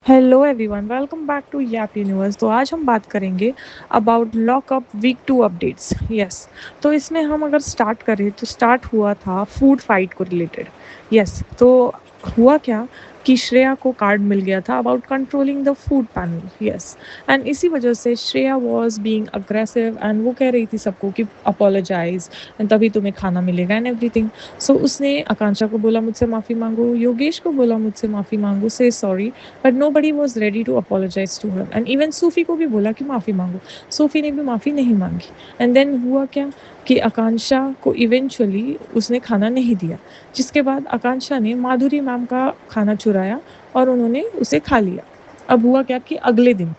Hello everyone, welcome back to Yap Universe. तो आज हम बात करेंगे about Lock Upp week 2 updates. Yes, तो इसमें हम अगर स्टार्ट करें तो स्टार्ट हुआ था फूड फाइट को रिलेटेड। यस, तो हुआ क्या कि श्रेया को कार्ड मिल गया था about controlling the food panel. Yes, and इसी वजह से Shreya was being aggressive and वो कह रही थी सबको कि अपोलोजाइज एंड तभी तुम्हें खाना मिलेगा एंड एवरीथिंग। सो उसने आकांक्षा को बोला मुझसे माफ़ी मांगो, योगेश को बोला मुझसे माफ़ी मांगो, से sorry, but nobody was ready to apologize to her and even सूफी को भी बोला कि माफ़ी मांगो। सूफी ने भी माफ़ी नहीं मांगी। एंड देन हुआ क्या कि आकांक्षा को इवेंचुअली उसने खाना नहीं दिया, जिसके बाद आकांक्षा ने माधुरी मैम का खाना चुराया और उन्होंने उसे खा लिया। अब हुआ क्या कि अगले दिन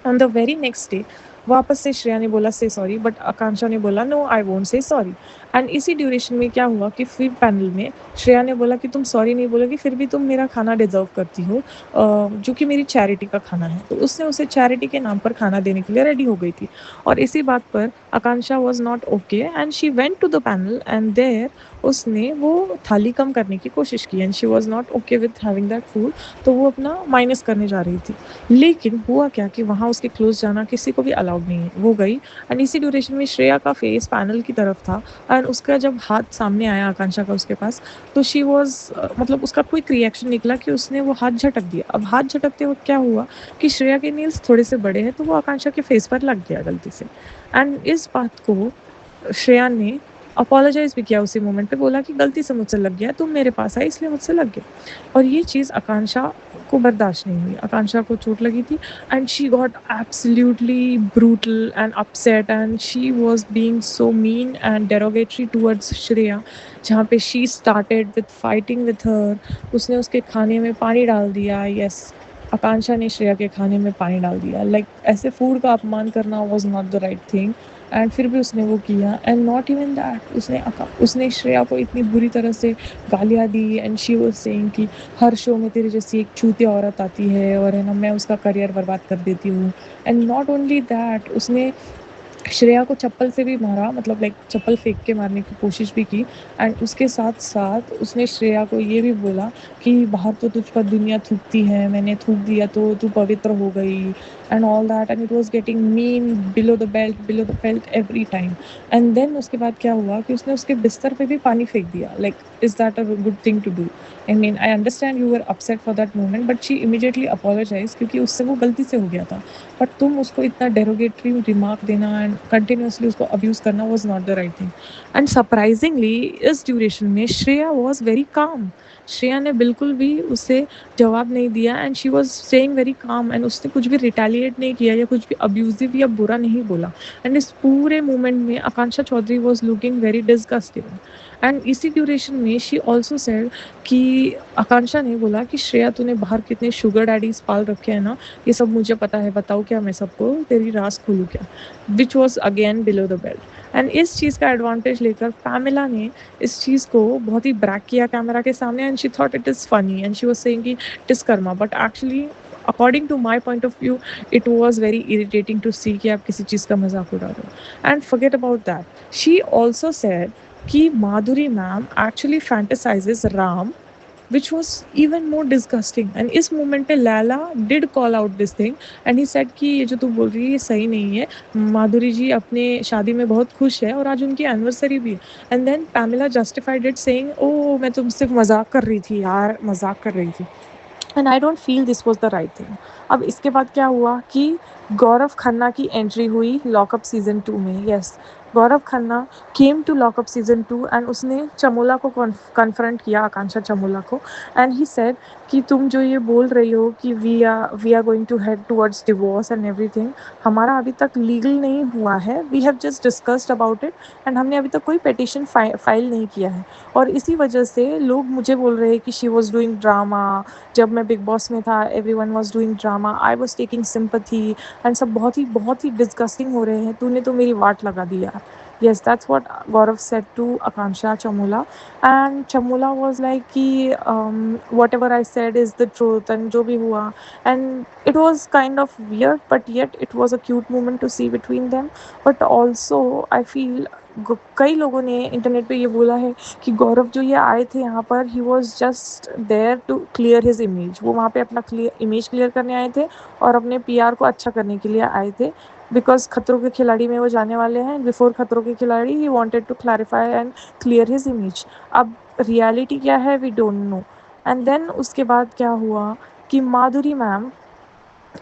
on the very next day वापस से श्रेया ने बोला से सॉरी, बट आकांक्षा ने बोला no I won't say sorry. And इसी ड्यूरेशन में क्या हुआ कि फिर पैनल में श्रेया ने बोला कि तुम सॉरी नहीं बोलोगी फिर भी तुम मेरा खाना डिजर्व करती हो, जो कि मेरी चैरिटी का खाना है। तो उसने उसे चैरिटी के नाम पर खाना देने के लिए रेडी हो गई थी। और इसी बात पर Akanksha was not okay and she went to the panel and there उसने वो थाली कम करने की कोशिश की and she was not okay with having that food. तो वो अपना माइनस करने जा रही थी, लेकिन हुआ क्या कि वहाँ उसके क्लोज जाना किसी को भी अलाउड नहीं है। वो गई एंड इसी ड्यूरेशन में श्रेया का फेस पैनल की तरफ था एंड उसका जब हाथ सामने आया आकांक्षा का उसके पास, तो शी वॉज मतलब उसका क्विक रिएक्शन निकला कि उसने वो हाथ झटक दिया। अब हाथ झटकते वक्त क्या हुआ कि श्रेया के नील्स थोड़े से बड़े हैं तो वो आकांक्षा के फेस पर लग गया गलती से। एंड इस बात को श्रेया ने अपोलोजाइज भी किया उसी मोमेंट पे, बोला कि गलती से मुझसे लग गया, तुम मेरे पास आई इसलिए मुझसे लग गया। और ये चीज़ आकांक्षा को बर्दाश्त नहीं हुई, आकांक्षा को चोट लगी थी and she got absolutely brutal and upset and she was being so mean and derogatory towards Shreya, जहाँ पे she started with fighting with her. उसने उसके खाने में पानी डाल दिया। यस, आकांक्षा ने श्रेया के खाने में पानी डाल दिया। लाइक ऐसे फूड का अपमान करना was not the right thing and फिर भी उसने वो किया। एंड नॉट इवन दैट, उसने श्रेया को इतनी बुरी तरह से गालियाँ दी एंड शी वाज सेइंग कि हर शो में तेरे जैसी एक चूतिया औरत आती है और है ना मैं उसका करियर बर्बाद कर देती हूँ। एंड नॉट ओनली दैट, उसने श्रेया को चप्पल से भी मारा, मतलब लाइक चप्पल फेंक के मारने की कोशिश भी की। एंड उसके साथ साथ उसने श्रेया को ये भी बोला कि बाहर तो तुझ पर दुनिया थूकती है, मैंने थूक दिया तो तू पवित्र हो गई and all that. And it was getting mean below the belt every time. And then उसके बाद क्या हुआ कि उसने उसके बिस्तर पे भी पानी फेंक दिया। Like is that a good thing to do? I mean I understand you were upset for that moment but she immediately apologise, क्योंकि उससे वो गलती से हो गया था। बट तुम उसको इतना डेरोगेटरी रिमार्क देना एंड कंटिन्यूसली उसको अब्यूज़ करना was not the right thing. And surprisingly इस ड्यूरेशन में Shreya was very calm. Shreya ने बिल्कुल भी उसे जवाब नहीं दिया and she was staying very calm and उसने कुछ भी रिटेलिएट नहीं किया या कुछ भी अब्यूजिव या बुरा नहीं बोला। एंड इस पूरे मोमेंट में Akanksha Chaudhary was looking very disgusting. And इसी ड्यूरेशन में शी ऑल्सो सेड कि आकांक्षा ने बोला कि श्रेया तूने बाहर कितने शुगर डैडीज पाल रखे हैं ना, ये सब मुझे पता है, बताओ क्या मैं सबको तेरी राज खोलूँ क्या? Which was again below the belt. And इस चीज़ का एडवांटेज लेकर पैमिला ने इस चीज़ को बहुत ही ब्रैक किया कैमरा के सामने and she thought it is funny and she was saying कि it is karma, but actually according to my point of view it was very irritating to see कि आप किसी चीज़ का मजाक उड़ा रहे हो। And forget about that, she also said कि Madhuri ma'am actually fantasizes Ram, which was even more disgusting. And इस मोमेंट पे Laila did call out this thing and he said कि ये जो तू बोल रही है ये सही नहीं है, माधुरी जी अपने शादी में बहुत खुश है और आज उनकी एनिवर्सरी भी है। And then Pamela justified it saying oh मैं तुमसे मजाक कर रही थी यार, मजाक कर रही थी। And I don't feel this was the right thing. अब इसके बाद क्या हुआ कि गौरव खन्ना की एंट्री हुई लॉकअप सीजन 2 में। Yes, Gaurav Khanna came to lockup season 2 and उसने चमोला को कन्फ्रंट किया, आकांक्षा चमोला को। एंड ही सेड कि तुम जो ये बोल रही हो कि we are going to head towards divorce and everything, हमारा अभी तक लीगल नहीं हुआ है, we have just discussed about it and हमने अभी तक कोई पिटिशन फाइल नहीं किया है। और इसी वजह से लोग मुझे बोल रहे हैं कि शी वॉज डूइंग ड्रामा। जब मैं बिग बॉस में था everyone was doing drama, I was taking sympathy and सब बहुत ही डिस्गस्टिंग हो रहे हैं, तूने तो मेरी वाट लगा दी यार। Yes, that's what Gaurav said to Akanksha Chamula. And Chamula was like कि whatever I said is the truth and जो भी हुआ। And it was kind of weird but yet it was a cute moment to see between them. But also I feel कई लोगों ने internet पे ये बोला है कि गौरव जो ये आए थे यहाँ पर, he was just there to clear his image. वो वहाँ पे अपना इमेज क्लियर करने आए थे और अपने पीआर को अच्छा करने के लिए आए थे, बिकॉज खतरों के खिलाड़ी में वो जाने वाले हैं। Before Khatron Ke Khiladi he wanted to clarify and clear his image. अब रियलिटी क्या है we don't know. And then उसके बाद क्या हुआ कि माधुरी मैम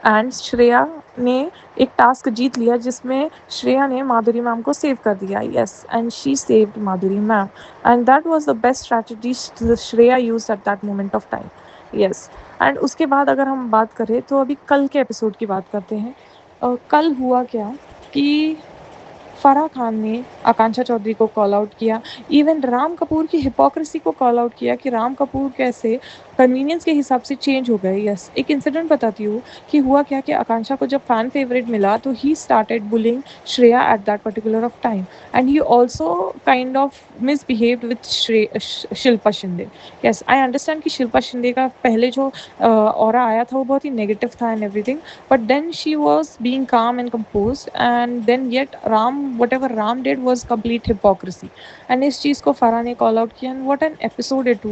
एंड श्रेया ने एक टास्क जीत लिया, जिसमें श्रेया ने माधुरी मैम को सेव कर दिया। Yes, and she saved Madhuri ma'am, and that was the best strategy Shreya use at that moment of time. Yes, and उसके बाद अगर हम बात करें तो अभी कल के एपिसोड की बात करते हैं। कल हुआ क्या कि फराह खान ने आकांक्षा चौधरी को कॉल आउट किया, इवन राम कपूर की हिपोक्रेसी को कॉल आउट किया कि राम कपूर कैसे कन्वीनियंस के हिसाब से चेंज हो गए। यस, एक इंसिडेंट बताती हूँ कि हुआ क्या कि आकांक्षा को जब फैन फेवरेट मिला तो he started bullying Shreya at that particular of time, and he also kind of misbehaved with Shilpa Shinde. Yes, I understand कि शिल्पा शिंदे का पहले जो ऑरा आया था वो बहुत ही नेगेटिव था and everything, but then she was being calm and composed, and then yet whatever Ram did was complete hypocrisy, and इस चीज़ को फराह ने कॉल आउट किया। and what an episode it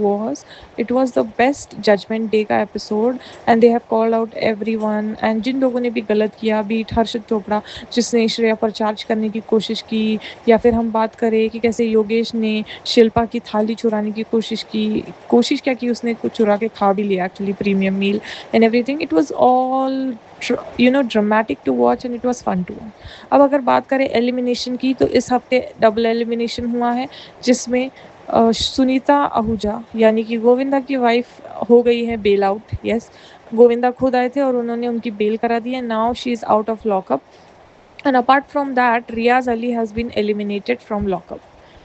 was the best judgment day का episode, and they have called out everyone, and जिन लोगों ने भी गलत किया, बीट हर्षित चोपड़ा जिसने श्रेया पर चार्ज करने की कोशिश की, या फिर हम बात करें कि कैसे योगेश ने शिल्पा की थाली चुराने की कोशिश क्या की, उसने कुछ चुरा के खा भी लिया actually, premium meal and everything. It was all dramatic to watch and it was fun to watch. अब अगर बात करें एलिमिनेशन की, तो इस हफ्ते डबल एलिमिनेशन हुआ है, जिसमें सुनीता आहूजा यानी कि गोविंदा की वाइफ हो गई है बेल आउट। यस, गोविंदा खुद आए थे और उन्होंने उनकी बेल करा दी है। Now she is out of lockup, and apart from that, Riaz Ali has been eliminated from lockup.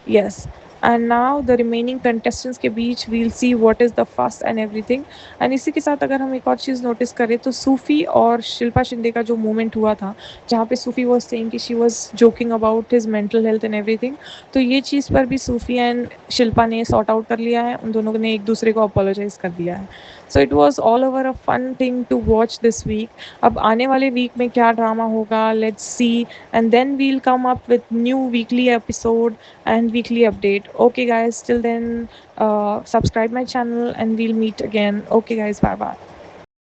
Yes. And now the remaining contestants के बीच we'll see what is the fuss and everything. And इसी के साथ अगर हम एक और चीज़ notice करें तो सूफी और शिल्पा शिंदे का जो मोमेंट हुआ था, जहाँ पे सूफी was saying कि she was joking about his mental health and everything, तो ये चीज़ पर भी सूफी एंड शिल्पा ने सॉर्ट आउट कर लिया है। उन दोनों ने एक दूसरे को अपोलोजाइज कर दिया है। So it was all over a fun thing to watch this week. अब आने वाले वीक में क्या ड्रामा होगा, let's see, and then we'll come up with new weekly episode and weekly update. Okay guys, till then subscribe my channel and we'll meet again. Okay guys, bye bye.